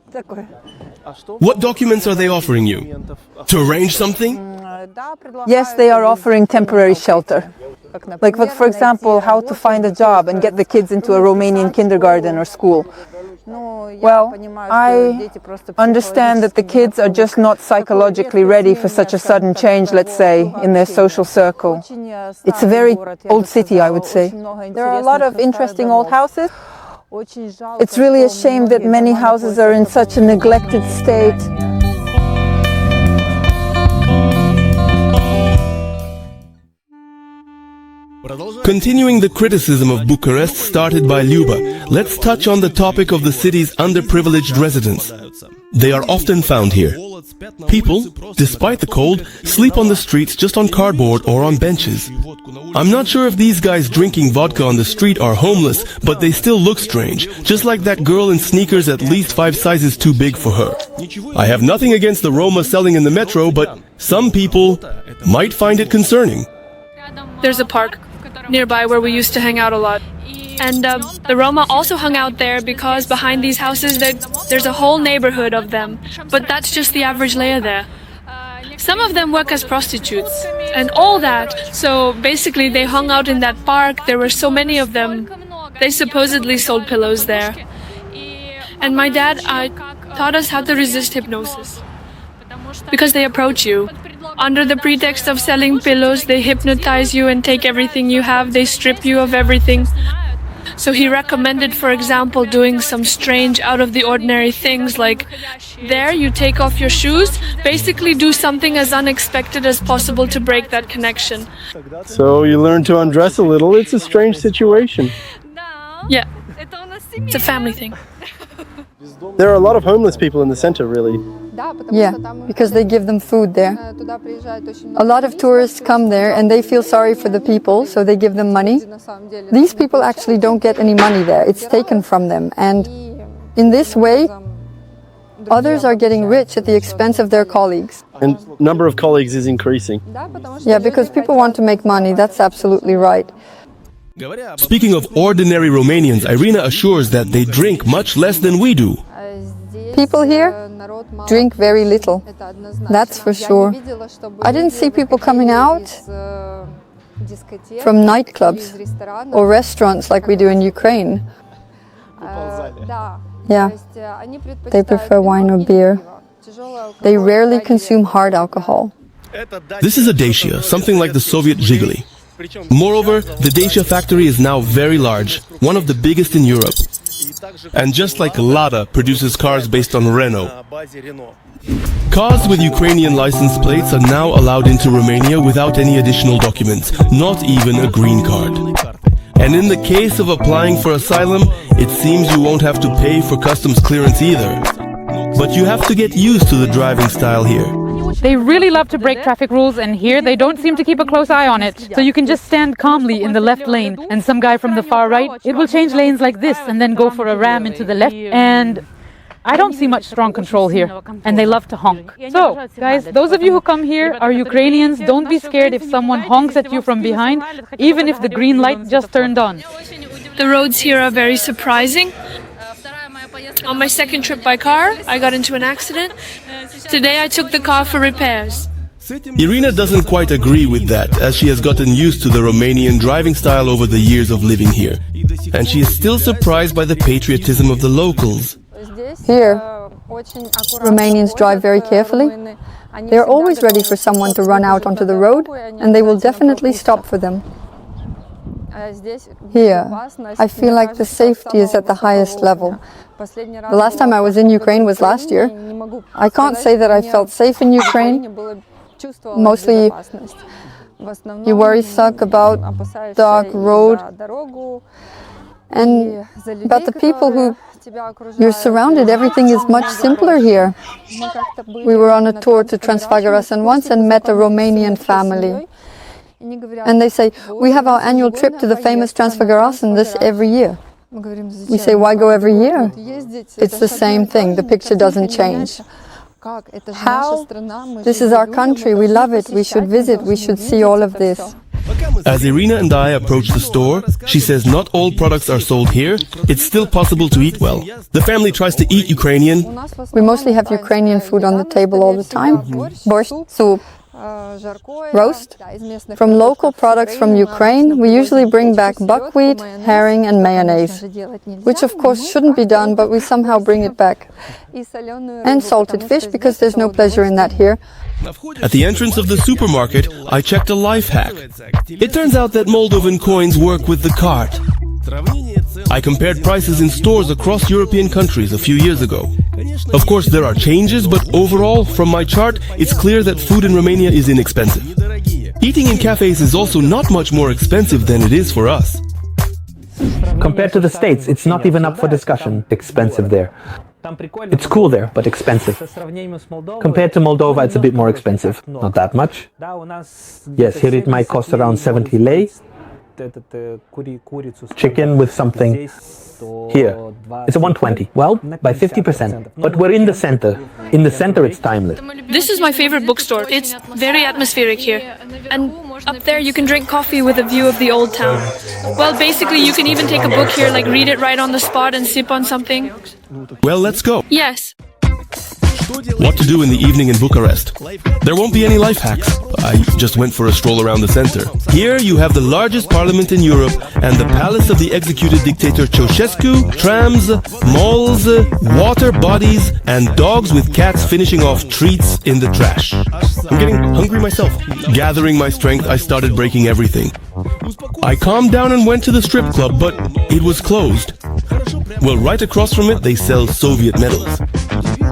What documents are they offering you? To arrange something? Yes, they are offering temporary shelter. Like, for example, how to find a job and get the kids into a Romanian kindergarten or school. Well, I understand that the kids are just not psychologically ready for such a sudden change, let's say, in their social circle. It's a very old city, I would say. There are a lot of interesting old houses. It's really a shame that many houses are in such a neglected state. Continuing the criticism of Bucharest started by Lyuba, let's touch on the topic of the city's underprivileged residents. They are often found here. People, despite the cold, sleep on the streets just on cardboard or on benches. I'm not sure if these guys drinking vodka on the street are homeless, but they still look strange, just like that girl in sneakers at least 5 sizes too big for her. I have nothing against the Roma selling in the metro, but some people might find it concerning. There's a park nearby where we used to hang out a lot. And the Roma also hung out there because behind these houses there's a whole neighborhood of them. But that's just the average layer there. Some of them work as prostitutes and all that. So basically they hung out in that park. There were so many of them. They supposedly sold pillows there. And my dad taught us how to resist hypnosis. Because they approach you. Under the pretext of selling pillows, they hypnotize you and take everything you have. They strip you of everything. So he recommended, for example, doing some strange, out-of-the-ordinary things like, there you take off your shoes, basically do something as unexpected as possible to break that connection. So you learn to undress a little. It's a strange situation. Yeah, it's a family thing. There are a lot of homeless people in the center, really. Yeah, because they give them food there. A lot of tourists come there and they feel sorry for the people, so they give them money. These people actually don't get any money there. It's taken from them. And in this way, others are getting rich at the expense of their colleagues. And number of colleagues is increasing. Yeah, because people want to make money. That's absolutely right. Speaking of ordinary Romanians, Irina assures that they drink much less than we do. People here drink very little, that's for sure. I didn't see people coming out from nightclubs or restaurants like we do in Ukraine. Yeah, they prefer wine or beer. They rarely consume hard alcohol. This is a Dacia, something like the Soviet Zhiguli. Moreover, the Dacia factory is now very large, one of the biggest in Europe. And just like Lada produces cars based on Renault, cars with Ukrainian license plates are now allowed into Romania without any additional documents, not even a green card. And in the case of applying for asylum, it seems you won't have to pay for customs clearance either. But you have to get used to the driving style here. They really love to break traffic rules, and here they don't seem to keep a close eye on it. So you can just stand calmly in the left lane, and some guy from the far right, it will change lanes like this and then go for a ram into the left. And I don't see much strong control here, and they love to honk. So, guys, those of you who come here are Ukrainians. Don't be scared if someone honks at you from behind, even if the green light just turned on. The roads here are very surprising. On my second trip by car, I got into an accident. Today I took the car for repairs. Irina doesn't quite agree with that, as she has gotten used to the Romanian driving style over the years of living here. And she is still surprised by the patriotism of the locals. Here, Romanians drive very carefully. They're always ready for someone to run out onto the road, and they will definitely stop for them. Here, I feel like the safety is at the highest level. The last time I was in Ukraine was last year. I can't say that I felt safe in Ukraine. Mostly, you worry about dark road and about the people who you're surrounded. Everything is much simpler here. We were on a tour to Transfăgărașan once and met a Romanian family. And they say, we have our annual trip to the famous Transfăgărașan this every year. We say, why go every year? It's the same thing, the picture doesn't change. How? This is our country, we love it, we should visit, we should see all of this. As Irina and I approach the store, she says not all products are sold here. It's still possible to eat well. The family tries to eat Ukrainian. We mostly have Ukrainian food on the table all the time. Borscht, soup, roast. From local products from Ukraine, we usually bring back buckwheat, herring and mayonnaise, which of course shouldn't be done, but we somehow bring it back. And salted fish, because there's no pleasure in that here. At the entrance of the supermarket, I checked a life hack. It turns out that Moldovan coins work with the cart. I compared prices in stores across European countries a few years ago. Of course, there are changes, but overall, from my chart, it's clear that food in Romania is inexpensive. Eating in cafes is also not much more expensive than it is for us. Compared to the States, it's not even up for discussion. Expensive there. It's cool there, but expensive. Compared to Moldova, it's a bit more expensive. Not that much. Yes, here it might cost around 70 lei. Chicken with something. Here, it's a 120. Well, by 50%. But we're in the center. In the center, it's timeless. This is my favorite bookstore. It's very atmospheric here. And up there, you can drink coffee with a view of the old town. Well, basically, you can even take a book here, like read it right on the spot and sip on something. Well, let's go. Yes. What to do in the evening in Bucharest? There won't be any life hacks. I just went for a stroll around the center. Here you have the largest parliament in Europe and the palace of the executed dictator Ceausescu, trams, malls, water bodies, and dogs with cats finishing off treats in the trash. I'm getting hungry myself. Gathering my strength, I started breaking everything. I calmed down and went to the strip club, but it was closed. Well, right across from it, they sell Soviet medals.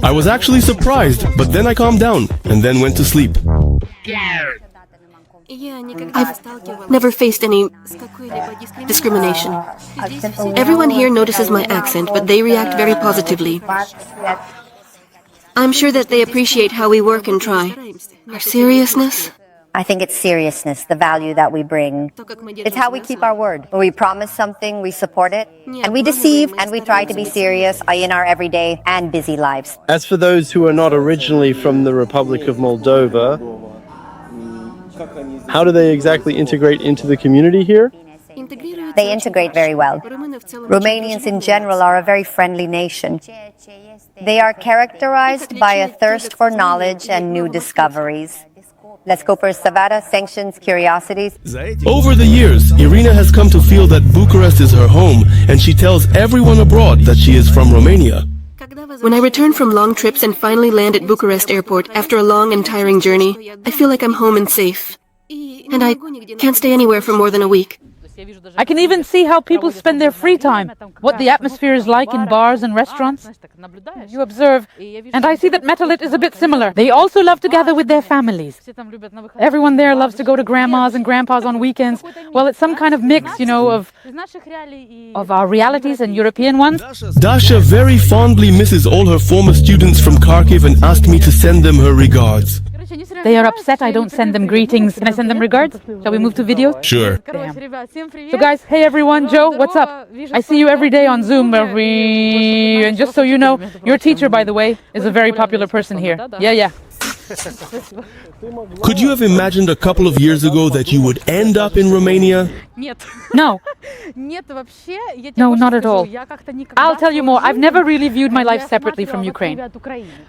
I was actually surprised, but then I calmed down and then went to sleep. I've never faced any discrimination. Everyone here notices my accent, but they react very positively. I'm sure that they appreciate how we work and try. Our seriousness? I think it's seriousness, the value that we bring. It's how we keep our word. When we promise something, we support it. And we deceive, and we try to be serious in our everyday and busy lives. As for those who are not originally from the Republic of Moldova, how do they exactly integrate into the community here? They integrate very well. Romanians in general are a very friendly nation. They are characterized by a thirst for knowledge and new discoveries. Let's go for Savada, sanctions, curiosities. Over the years, Irina has come to feel that Bucharest is her home, and she tells everyone abroad that she is from Romania. When I return from long trips and finally land at Bucharest airport after a long and tiring journey, I feel like I'm home and safe. And I can't stay anywhere for more than a week. I can even see how people spend their free time, what the atmosphere is like in bars and restaurants. You observe, and I see that Metalit is a bit similar. They also love to gather with their families. Everyone there loves to go to grandmas and grandpas on weekends. Well, it's some kind of mix, of our realities and European ones. Dasha very fondly misses all her former students from Kharkiv and asked me to send them her regards. They are upset I don't send them greetings. Can I send them regards? Shall we move to video? Sure. Damn. So guys, hey everyone, Joe, what's up? I see you every day on Zoom. And just so you know, your teacher, by the way, is a very popular person here. Yeah. Could you have imagined a couple of years ago that you would end up in Romania? No. No, not at all. I'll tell you more. I've never really viewed my life separately from Ukraine.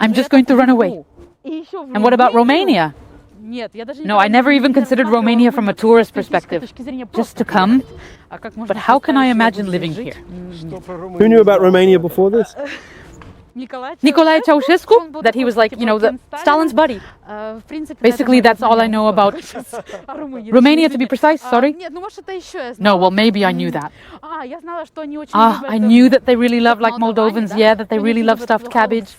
I'm just going to run away. And what about Romania? No, I never even considered Romania from a tourist perspective. Just to come? But how can I imagine living here? Who knew about Romania before this? Nicolae Ceausescu, that he was like, Stalin's buddy. Basically, that's all I know about Romania, to be precise, sorry. No, well, maybe I knew that. I knew that they really love, like Moldovans, that they really love stuffed cabbage.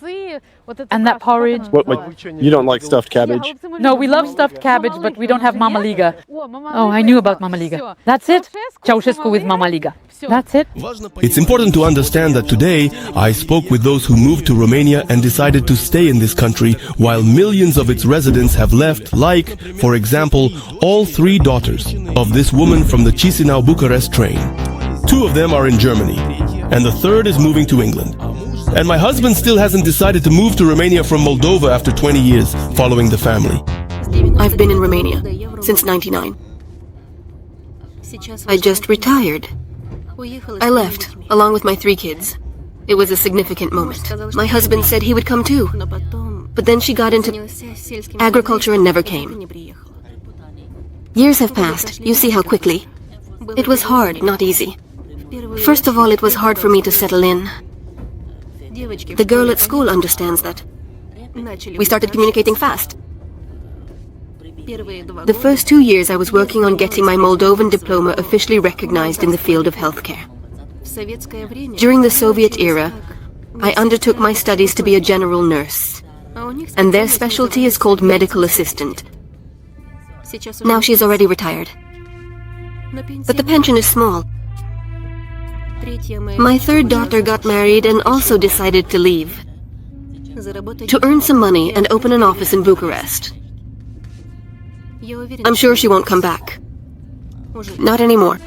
And that porridge. What, you don't like stuffed cabbage? No, we love stuffed cabbage, but we don't have Mama Liga. Oh, I knew about Mama Liga. That's it. Ceausescu with Mama Liga. That's it. It's important to understand that today I spoke with those who moved to Romania and decided to stay in this country while millions of its residents have left, like, for example, all 3 daughters of this woman from the Chisinau-Bucharest train. 2 of them are in Germany, and the 3rd is moving to England. And my husband still hasn't decided to move to Romania from Moldova after 20 years, following the family. I've been in Romania since '99. I just retired. I left, along with my 3 kids. It was a significant moment. My husband said he would come too, but then she got into agriculture and never came. Years have passed. You see how quickly. It was hard, not easy. First of all, it was hard for me to settle in. The girl at school understands that. We started communicating fast. The first 2 years I was working on getting my Moldovan diploma officially recognized in the field of healthcare. During the Soviet era, I undertook my studies to be a general nurse, and their specialty is called medical assistant. Now she's already retired. But the pension is small. My 3rd daughter got married and also decided to leave, to earn some money and open an office in Bucharest. I'm sure she won't come back. Not anymore.